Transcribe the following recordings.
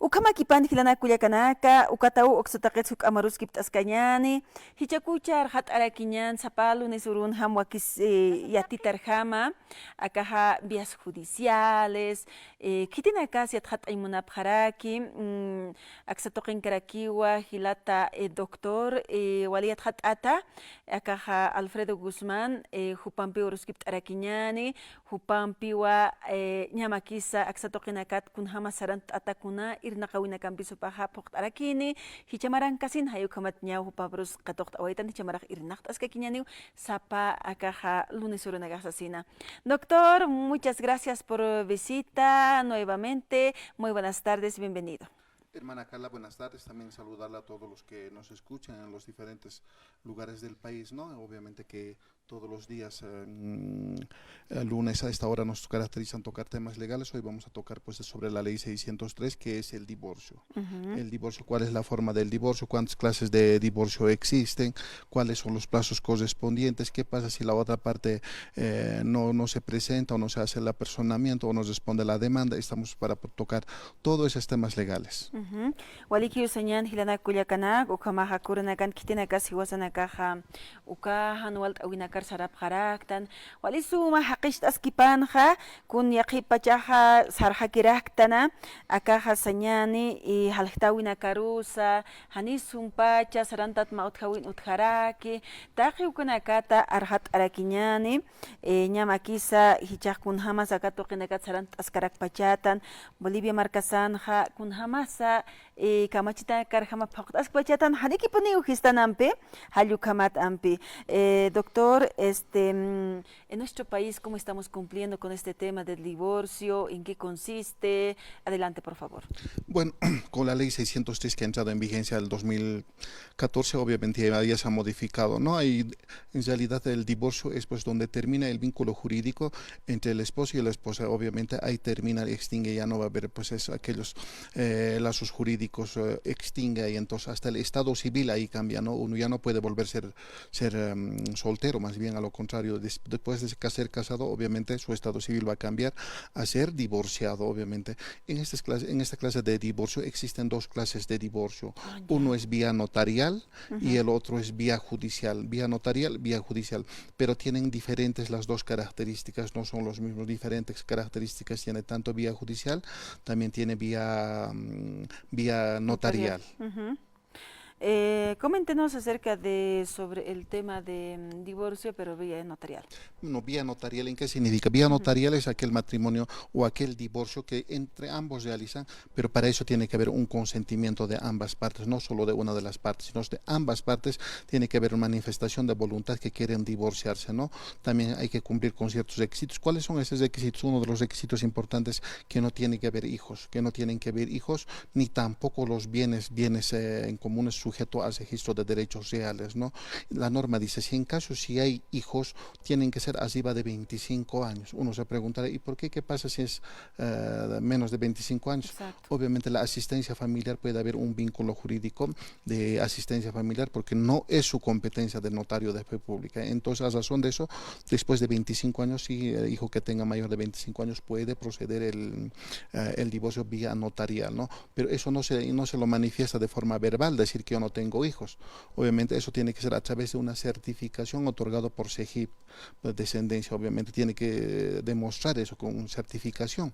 Ukamakipan hilana kuyakanaka, ukatau oxotaqetsuk amaruskip t'askañani, hichakuchar hat araquiñan zapalu nesurun hamwakis yatitarjama, akaja vías judiciales, kitinaka siat hat aymunapjaraki, aksatoqin karakiwa, hilata doctor, waliat hat ata, akaja Alfredo Guzmán, Jupampi uruskip t'araquiñani, Jupampiwa, ñamakisa aksatoqinakat kunjama sarant atakuna, irnaqawina kampiso paja poqt arakini, hichamaran kasin hayukamat ñaw pabrus qatoqt awaitan hichamaraj irnaqt askakiñaniw, sapa akaja lunes urunagasasina. Doctor, muchas gracias por visita nuevamente. Muy buenas tardes, bienvenido. Hermana Carla, buenas tardes. También saludarla a todos los que nos escuchan en los diferentes lugares del país, ¿no? Obviamente que todos los días, lunes a esta hora nos caracterizan tocar temas legales. Hoy vamos a tocar pues sobre la ley 603, que es el divorcio. El divorcio, cuál es la forma del divorcio, cuántas clases de divorcio existen, cuáles son los plazos correspondientes, qué pasa si la otra parte no se presenta o no se hace el apersonamiento o no responde la demanda. Estamos para tocar todos esos temas legales. Walikiu señan hilana kulyakanak, ukamaha kuranakan kitinaka siwasanakaja, ukahan walt awinakar sarap haraktan, walisuma haqish askipanja, kun yaqipachaja sarhakiraktana, akaja señani y halhtawinakarusa, hanisum pacha, sarantat mauthawin utharaki, taji ukanakata arhat arakiñani, ñamakisa hichaj kunjama sakatoqinakat sarant askarak pachatan, Bolivia marcasanja kunjamasa, kamachita karjama paqt aspachatan haniki puni ujistanampe hayukamat ampi. Doctor, en nuestro país, ¿cómo estamos cumpliendo con este tema del divorcio? ¿En qué consiste? Adelante, por favor. Bueno, con la ley 603 que ha entrado en vigencia el 2014, obviamente ya se ha modificado, ¿no? Hay, en realidad el divorcio es pues donde termina el vínculo jurídico entre el esposo y la esposa. Obviamente ahí termina, extingue, ya no va a haber pues aquellos lazos jurídicos, extingue, y entonces hasta el estado civil ahí cambia, ¿no? Uno ya no puede volver a ser soltero, más bien a lo contrario, después de ser casado, obviamente su estado civil va a cambiar a ser divorciado, obviamente. En esta clase de divorcio existen dos clases de divorcio. Uno es vía notarial y el otro es vía judicial. Vía notarial, vía judicial. Pero tienen diferentes las dos características, no son los mismos, diferentes características. Tiene tanto vía judicial, también tiene vía notarial. Coméntenos acerca sobre el tema de divorcio, pero vía notarial. No, vía notarial, ¿en qué significa? Vía notarial es aquel matrimonio o aquel divorcio que entre ambos realizan, pero para eso tiene que haber un consentimiento de ambas partes, no solo de una de las partes, sino de ambas partes tiene que haber una manifestación de voluntad que quieren divorciarse, ¿no? También hay que cumplir con ciertos requisitos. ¿Cuáles son esos requisitos? Uno de los requisitos importantes, que no tiene que haber hijos, ni tampoco los bienes en comunes sujeto al registro de derechos reales, ¿no? La norma dice, si hay hijos, tienen que ser arriba de 25 años. Uno se preguntará, ¿y por qué? ¿Qué pasa si es menos de 25 años? Exacto. Obviamente la asistencia familiar, puede haber un vínculo jurídico de asistencia familiar porque no es su competencia del notario de fe pública. Entonces, a razón de eso, después de 25 años, si el hijo que tenga mayor de 25 años puede proceder el divorcio vía notarial, ¿no? Pero eso no se lo manifiesta de forma verbal, decir que yo no tengo hijos. Obviamente eso tiene que ser a través de una certificación otorgado por CEGIP, descendencia, obviamente tiene que demostrar eso con certificación.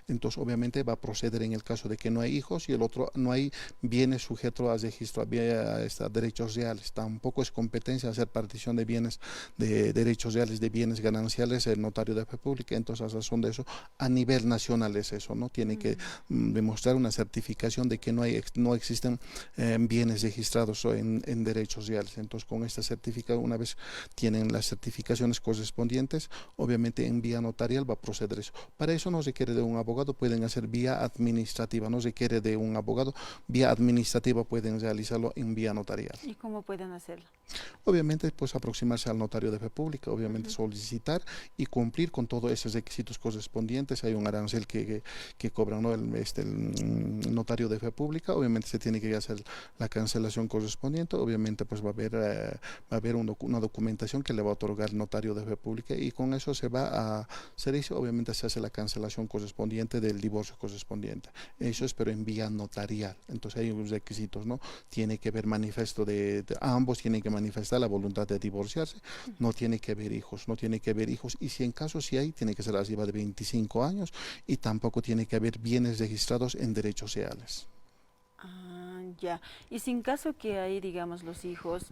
Entonces obviamente va a proceder en el caso de que no hay hijos y el otro no hay bienes sujetos a registro, a derechos reales. Tampoco es competencia hacer partición de bienes, de derechos reales, de bienes gananciales, el notario de fe pública. Entonces a razón de eso, a nivel nacional es eso, ¿no? Tiene que demostrar una certificación de que no existen bienes registrados en derechos reales. Entonces con esta certificación, una vez tienen las certificaciones correspondientes, obviamente en vía notarial va a proceder eso. Para eso no se requiere de un abogado, pueden hacer vía administrativa, no se requiere de un abogado, vía administrativa pueden realizarlo en vía notarial. ¿Y cómo pueden hacerlo? Obviamente pues aproximarse al notario de fe pública, obviamente solicitar y cumplir con todos esos requisitos correspondientes. Hay un arancel que cobra, ¿no? el notario de fe pública, obviamente se tiene que hacer la cancelación cancelación correspondiente, obviamente pues va a haber una documentación que le va a otorgar el notario de fe pública y con eso se dice, obviamente se hace la cancelación correspondiente del divorcio correspondiente. Eso es pero en vía notarial. Entonces hay unos requisitos, ¿no? Tiene que haber manifiesto de ambos, tienen que manifestar la voluntad de divorciarse, no tiene que haber hijos, no tiene que haber hijos y si en caso sí hay, tiene que ser arriba de 25 años y tampoco tiene que haber bienes registrados en derechos reales. Ah, ya. Y sin caso que hay, digamos, los hijos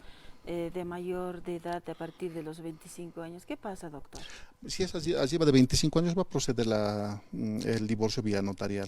de mayor de edad a partir de los 25 años, ¿qué pasa, doctor? Si es arriba de 25 años va a proceder el divorcio vía notarial,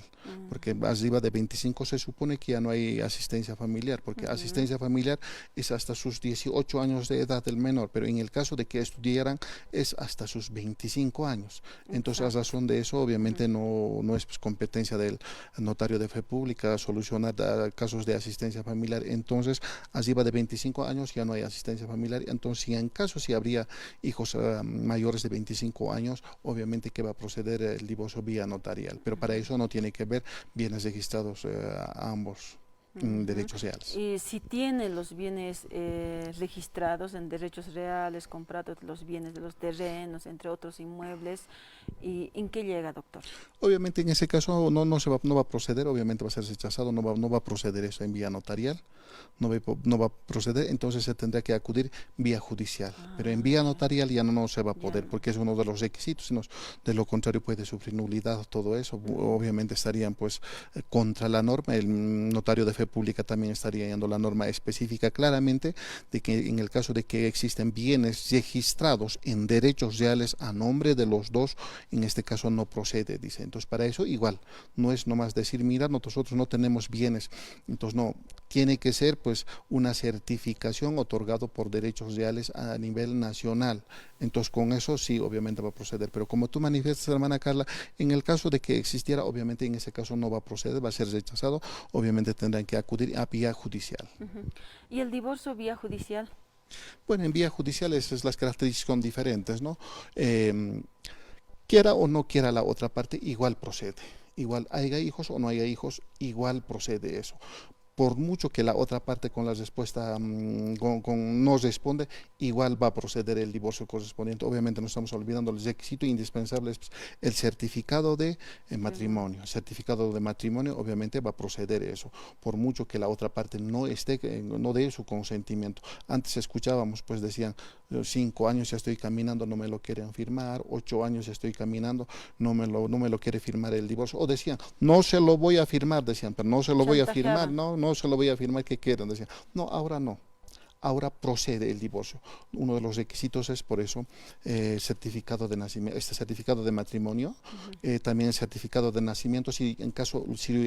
porque arriba de 25 se supone que ya no hay asistencia familiar, porque asistencia familiar es hasta sus 18 años de edad del menor, pero en el caso de que estudiaran es hasta sus 25 años. Entonces, a razón de eso, obviamente no es pues, competencia del notario de fe pública solucionar casos de asistencia familiar. Entonces, arriba de 25 años ya no hay asistencia familiar. Entonces, si en caso si habría hijos mayores de 25 años, obviamente que va a proceder el divorcio vía notarial, pero para eso no tiene que ver bienes registrados a ambos derechos reales. Y si tiene los bienes registrados en derechos reales, comprados los bienes de los terrenos, entre otros inmuebles, ¿y en qué llega, doctor? Obviamente en ese caso no va a proceder, obviamente va a ser rechazado, no va a proceder eso en vía notarial, no va a proceder, entonces se tendrá que acudir vía judicial, pero en vía notarial ya no se va a poder, porque es uno de los requisitos, sino de lo contrario puede sufrir nulidad, todo eso, obviamente estarían pues contra la norma, el notario de fe pública también estaría dando la norma específica claramente de que en el caso de que existen bienes registrados en derechos reales a nombre de los dos, en este caso no procede, dice. Entonces para eso igual, no es nomás decir, mira, nosotros no tenemos bienes, entonces no, tiene que ser pues una certificación otorgado por derechos reales a nivel nacional. Entonces con eso sí, obviamente va a proceder, pero como tú manifiestas, hermana Carla, en el caso de que existiera, obviamente en ese caso no va a proceder, va a ser rechazado, obviamente tendrán que acudir a vía judicial. ¿Y el divorcio vía judicial? Bueno, en vía judicial las características son diferentes, ¿no? Quiera o no quiera la otra parte, igual procede. Igual haya hijos o no haya hijos, igual procede eso. Por mucho que la otra parte con la respuesta no responde, igual va a proceder el divorcio correspondiente. Obviamente no estamos olvidando el requisito indispensable, es el certificado de matrimonio. El certificado de matrimonio obviamente va a proceder eso, por mucho que la otra parte no dé su consentimiento. Antes escuchábamos, pues decían, 5 años ya estoy caminando, no me lo quieren firmar, 8 años ya estoy caminando, no me lo quiere firmar el divorcio. O decían, no se lo voy a firmar, decían, pero no se lo voy a firmar, no se lo voy a firmar, que quieran, decían. No, ahora no. Ahora procede el divorcio. Uno de los requisitos es por eso certificado de nacimiento, este certificado de matrimonio, también certificado de nacimiento, si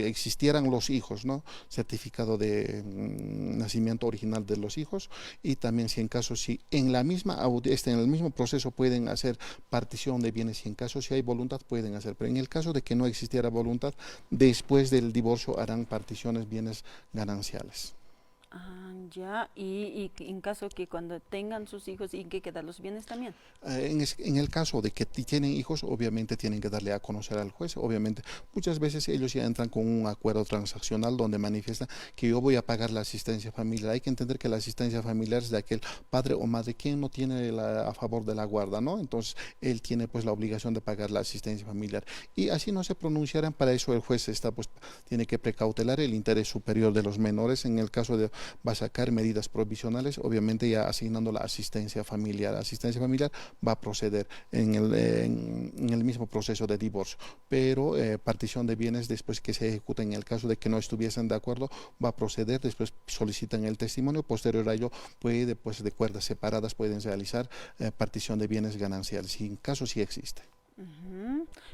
existieran los hijos, ¿no? Certificado de nacimiento original de los hijos y también si en el mismo proceso pueden hacer partición de bienes y en caso si hay voluntad pueden hacer, pero en el caso de que no existiera voluntad, después del divorcio harán particiones bienes gananciales. Ah, ya, y en caso que cuando tengan sus hijos, ¿y que quedan los bienes también? En el caso de que tienen hijos, obviamente tienen que darle a conocer al juez, obviamente muchas veces ellos ya entran con un acuerdo transaccional donde manifiestan que yo voy a pagar la asistencia familiar. Hay que entender que la asistencia familiar es de aquel padre o madre quien no tiene a favor de la guarda, ¿no? Entonces él tiene pues la obligación de pagar la asistencia familiar y así no se pronunciarán, para eso el juez tiene que precautelar el interés superior de los menores. En el caso de va a sacar medidas provisionales, obviamente ya asignando la asistencia familiar. La asistencia familiar va a proceder en el mismo proceso de divorcio, pero partición de bienes después que se ejecuta en el caso de que no estuviesen de acuerdo, va a proceder, después solicitan el testimonio, posterior a ello puede, pues de cuerdas separadas pueden realizar partición de bienes gananciales, y en caso sí existe.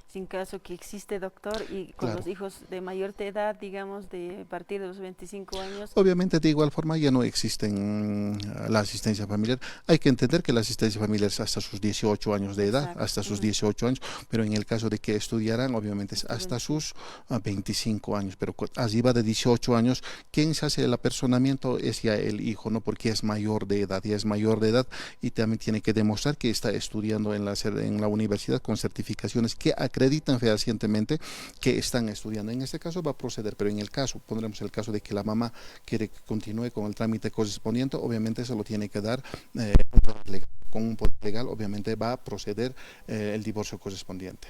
Sin caso que existe, doctor, y con Claro. los hijos de mayor edad, digamos, de a partir de los 25 años. Obviamente de igual forma ya no existe la asistencia familiar. Hay que entender que la asistencia familiar es hasta sus 18 años de edad, Exacto. hasta sus 18 años, pero en el caso de que estudiaran, obviamente es hasta sus 25 años, pero arriba de 18 años, quien se hace el apersonamiento es ya el hijo, ¿no? Porque es mayor de edad, ya es mayor de edad y también tiene que demostrar que está estudiando en la universidad con certificaciones que acreditan acreditan fehacientemente que están estudiando. En este caso va a proceder, pero en el caso, pondremos el caso de que la mamá quiere que continúe con el trámite correspondiente, obviamente eso lo tiene que dar un poder legal. Con un poder legal, obviamente va a proceder el divorcio correspondiente.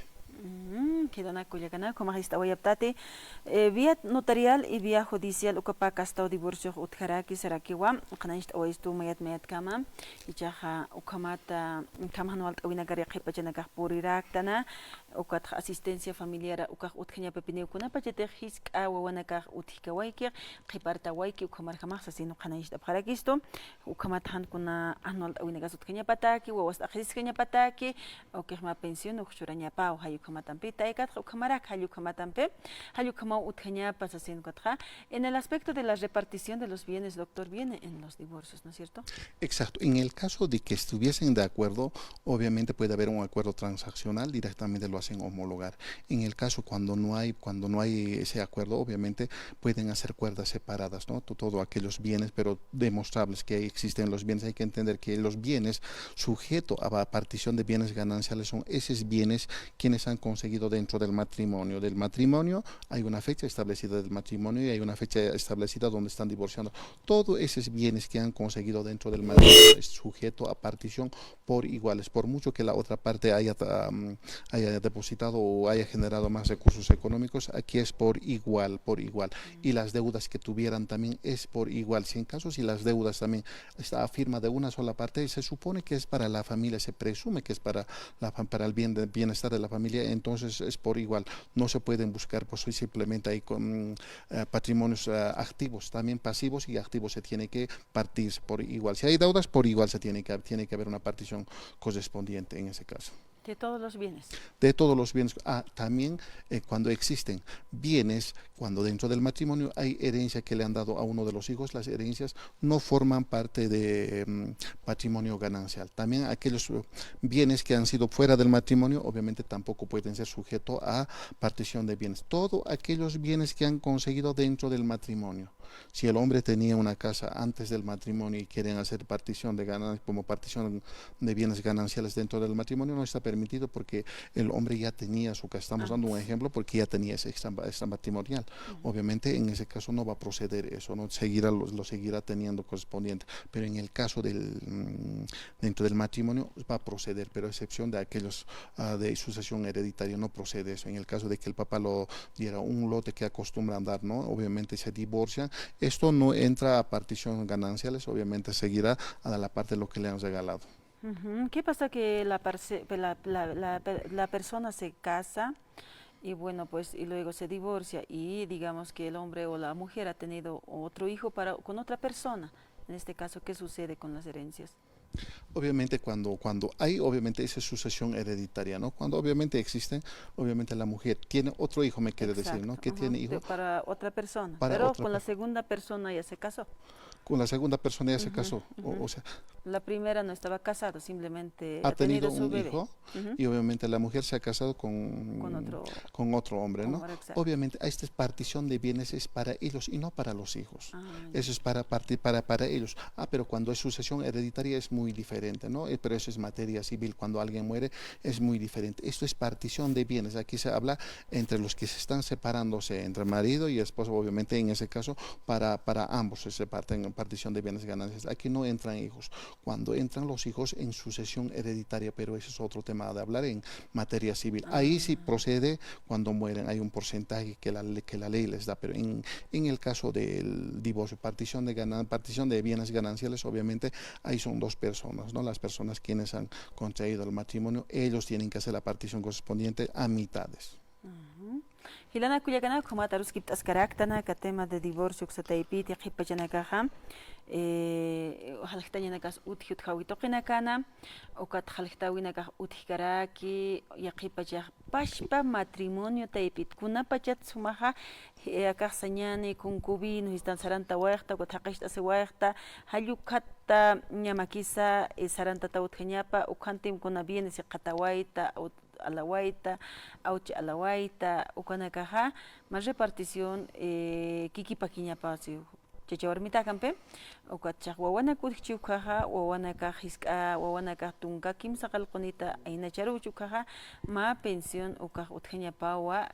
Quedana Culiacana, como está hoy aptate, vía notarial y vía judicial, ukapa casta divorcio utjaraki, serakiwa, canast o estu mayat kama, y chaja ukamata, kamanualt winagari hipachanaka purirak ukat asistencia familiar ukah utkhanya pepineu kuna pachete hisk awanaka uthikawaiki, hiparta waiki, ukamar jamás así no canast abharakisto, ukamatan kuna anualt winagas utkanya pataki, wawas ajiskanya pataki, o que ma pensión, uxuranya pau, hayukamatampi, taikat, ukamarak, hayukamatampe, hayukama utkanya pasasin katra. En el aspecto de la repartición de los bienes, doctor, viene en los divorcios, ¿no es cierto? Exacto. En el caso de que estuviesen de acuerdo, obviamente puede haber un acuerdo transaccional, directamente lo hacen homologar. En el caso cuando no hay ese acuerdo, obviamente pueden hacer cuerdas separadas, ¿no? Todo aquellos bienes, pero demostrables que existen los bienes. Hay que entender que los bienes sujetos a la partición de bienes gananciales son esos bienes quienes han conseguido dentro del matrimonio. Del matrimonio hay una fecha establecida del matrimonio y hay una fecha establecida donde están divorciando. Todos esos bienes que han conseguido dentro del matrimonio es sujeto a partición por iguales, por mucho que la otra parte haya depositado o haya generado más recursos económicos, aquí es por igual, y las deudas que tuvieran también es por igual. Si en caso si las deudas también está a firma de una sola parte, se supone que es para la familia, se presume que es para el bienestar de la familia, entonces es por igual. No se pueden buscar pues simplemente ahí con patrimonios activos, también pasivos y activos se tiene que partir por igual. Si hay deudas, por igual se tiene que haber una partición correspondiente en ese caso. De todos los bienes. De todos los bienes. También cuando existen bienes, cuando dentro del matrimonio hay herencia que le han dado a uno de los hijos, las herencias no forman parte de patrimonio ganancial. También aquellos bienes que han sido fuera del matrimonio, obviamente tampoco pueden ser sujetos a partición de bienes. Todos aquellos bienes que han conseguido dentro del matrimonio. Si el hombre tenía una casa antes del matrimonio y quieren hacer partición de ganancias como partición de bienes gananciales dentro del matrimonio, no está permitido porque el hombre ya tenía su casa. Estamos dando un ejemplo porque ya tenía ese extra matrimonial. Obviamente en ese caso no va a proceder eso, no seguirá lo seguirá teniendo correspondiente. Pero en el caso dentro del matrimonio va a proceder, pero a excepción de aquellos de sucesión hereditaria no procede eso. En el caso de que el papá lo diera un lote que acostumbran dar, ¿no? Obviamente se divorcian. Esto no entra a partición gananciales, obviamente seguirá a la parte de lo que le han regalado. ¿Qué pasa que la persona se casa y bueno, pues y luego se divorcia y digamos que el hombre o la mujer ha tenido otro hijo con otra persona? En este caso, ¿qué sucede con las herencias? Obviamente cuando hay obviamente esa sucesión hereditaria, ¿no? Cuando obviamente existen, obviamente la mujer tiene otro hijo, me quiere decir, ¿no? Que tiene hijo para otra persona, para pero otra con la segunda persona ya se casó. con la segunda persona ya se casó, o sea, La primera no estaba casada, simplemente ha ha tenido tenido su un bebé. hijo y obviamente la mujer se ha casado con otro hombre, ¿no? Exacto. Obviamente esta partición de bienes es para ellos y no para los hijos. Ya. Eso es para ellos. Pero cuando es sucesión hereditaria es muy diferente, ¿no? Pero eso es materia civil, cuando alguien muere es muy diferente. Esto es partición de bienes. Aquí se habla entre los que se están separándose, entre marido y esposo, obviamente en ese caso para ambos se parten partición de bienes ganancias. Aquí no entran hijos. Cuando entran los hijos en sucesión hereditaria, pero ese es otro tema de hablar en materia civil. Ahí sí procede cuando mueren, hay un porcentaje que la ley les da, pero en el caso del divorcio, partición de bienes gananciales, obviamente ahí son dos personas, ¿no? Las personas quienes han contraído el matrimonio, ellos tienen que hacer la partición correspondiente a mitades. Hilana Culiacana, como a Taruski Tascaractana, que tema de divorcio, que se te pide, que pachanakaja, halchtanianakas uthiut hawitokinakana, o kat halchtawinakas uthikaraki, yakipachak pashpa matrimonio taipit, kunapachat sumaha, akasanyani, kunkubino, histan saranta huerta, guatakashta se huerta, hayukata, ñamakisa, saranta tautkeñapa, ukantim kunabienes y katawaita, alawaita, auchi alawaita, ukanakaja, más repartición, kiki paquiña pasio, chachawarmita kanpe ukachaq wawanakudikchi ukaqa wawanaka hisk'a wawanaka tunka kimsa qallqunita aynacharuch ukaqa ma pensión ukaq utqañapawa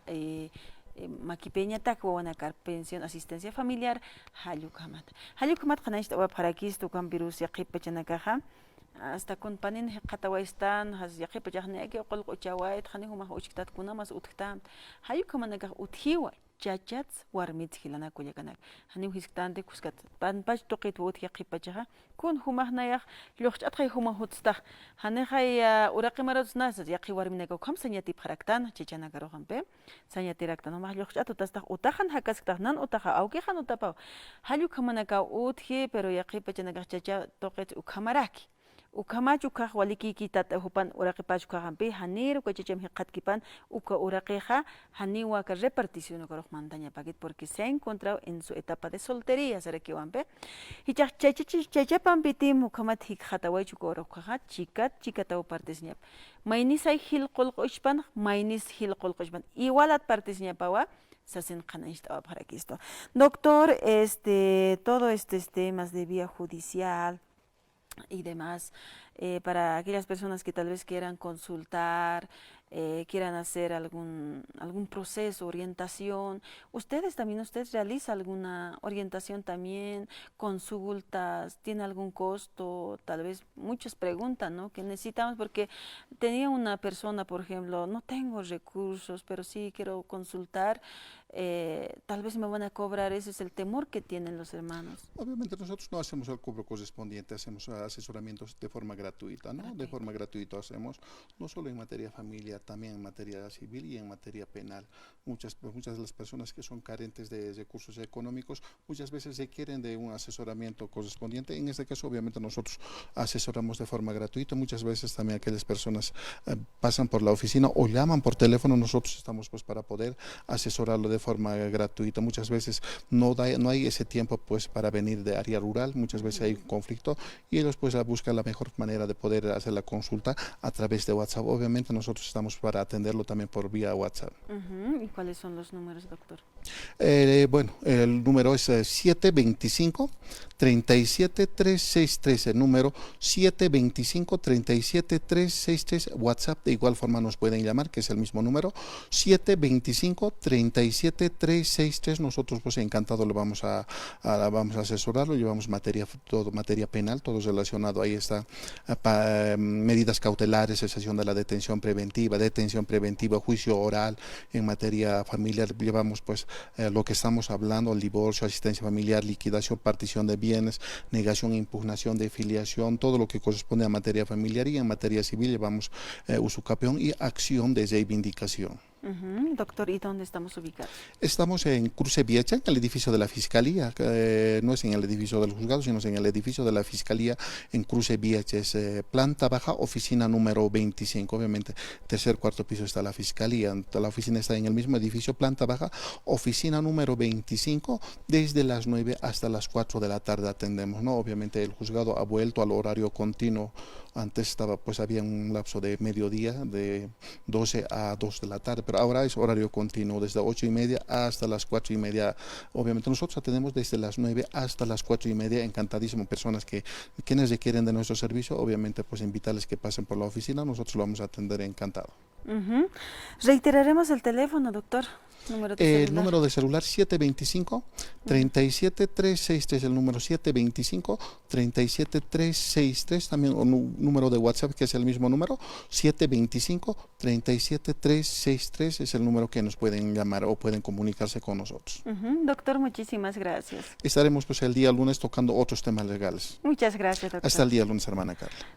makipeñataq wawanakar pensión asistencia familiar hallukamat qanaychta waparakis tukan virus yaqipachanakaqa hasta con panin qatawaystan has yaqipachaqneki qolq'uchawayt qani humaj uchktatkunamas utqtam hallukamanakaq utjiwa chachats warmit hilanakullakanak hani hisktanti kuskat panpach tuqit utji yaqipachaqa kun humahnayaq lluqch'atqay humaj utstaq hanaqay uraqimaratusnas yaqi warminaka kham sañatip qaraktan chichanakaruqanpe sañatiraktan humaj lluqch'atutastaj utajan hakasktaj nan utaja awqijan utapaw hallukamanaka utji pero yaqipachanaka chacha tuqit ukhamaraki ukamachu kaq walikiki tata hupan uraqipachu kaqanpi haniru kachacham hiqatkipan uka uraqiqa haniwa ka repartición ukaruq mantaña pakit porque se ha encontrado en su etapa de soltería sarakiwanpe hichaq chachapanpi tim ukamat hiqhatawaychu ukaruqqa chikataw partisñap maynisay hilqulq'uchpan maynis hilqulq'uchpan igualat partisñapawa sasen qanaychta aparakisto doctor todo estos temas de vía judicial y demás, para aquellas personas que tal vez quieran consultar, quieran hacer algún proceso, orientación. Ustedes realizan alguna orientación también, consultas, tiene algún costo, tal vez muchos preguntan, ¿no? Que necesitamos porque tenía una persona, por ejemplo, no tengo recursos, pero sí quiero consultar, tal vez me van a cobrar, ese es el temor que tienen los hermanos. Obviamente nosotros no hacemos el cobro correspondiente, hacemos asesoramientos de forma gratuita, ¿no? De forma gratuita hacemos, no solo en materia familiar, también en materia civil y en materia penal. Muchas de las personas que son carentes de recursos económicos, muchas veces requieren de un asesoramiento correspondiente. En este caso, obviamente, nosotros asesoramos de forma gratuita. Muchas veces también aquellas personas pasan por la oficina o llaman por teléfono. Nosotros estamos pues para poder asesorarlo de forma gratuita. Muchas veces no hay ese tiempo pues para venir de área rural. Muchas veces hay un conflicto y ellos pues buscan la mejor manera de poder hacer la consulta a través de WhatsApp. Obviamente nosotros estamos para atenderlo también por vía WhatsApp. ¿Y cuáles son los números, doctor? Bueno, el número es 725-37-363, el número 725-37-363, WhatsApp, de igual forma nos pueden llamar, que es el mismo número, 725-37-363, nosotros pues encantado lo vamos a asesorarlo, llevamos materia penal, todo relacionado, ahí está, medidas cautelares, cesación de la detención preventiva, juicio oral, en materia familiar, llevamos pues lo que estamos hablando, el divorcio, asistencia familiar, liquidación, partición de bienes, negación e impugnación de filiación, todo lo que corresponde a materia familiar, y en materia civil llevamos usucapión y acción de reivindicación. Doctor, ¿y dónde estamos ubicados? Estamos en Cruce Viecha, en el edificio de la Fiscalía, no es en el edificio del juzgado, sino en el edificio de la Fiscalía en Cruce Viecha, es planta baja, oficina número 25, obviamente, cuarto piso está la Fiscalía, la oficina está en el mismo edificio, planta baja, oficina número 25, desde las 9 hasta las 4 de la tarde atendemos, ¿no? Obviamente el juzgado ha vuelto al horario continuo, antes había un lapso de mediodía, de 12 a 2 de la tarde, pero ahora es horario continuo, desde 8:30 hasta las 4:30. Obviamente nosotros atendemos desde las 9 hasta las 4:30, encantadísimo, personas quienes requieren de nuestro servicio, obviamente pues invitarles que pasen por la oficina, nosotros lo vamos a atender encantado. Reiteraremos el teléfono, doctor. El número de celular 725-37-363, el número 725-37-363, también un número de WhatsApp que es el mismo número, 725-37-363, es el número que nos pueden llamar o pueden comunicarse con nosotros. Doctor, muchísimas gracias. Estaremos pues el día lunes tocando otros temas legales. Muchas gracias, doctor. Hasta el día lunes, hermana Carla.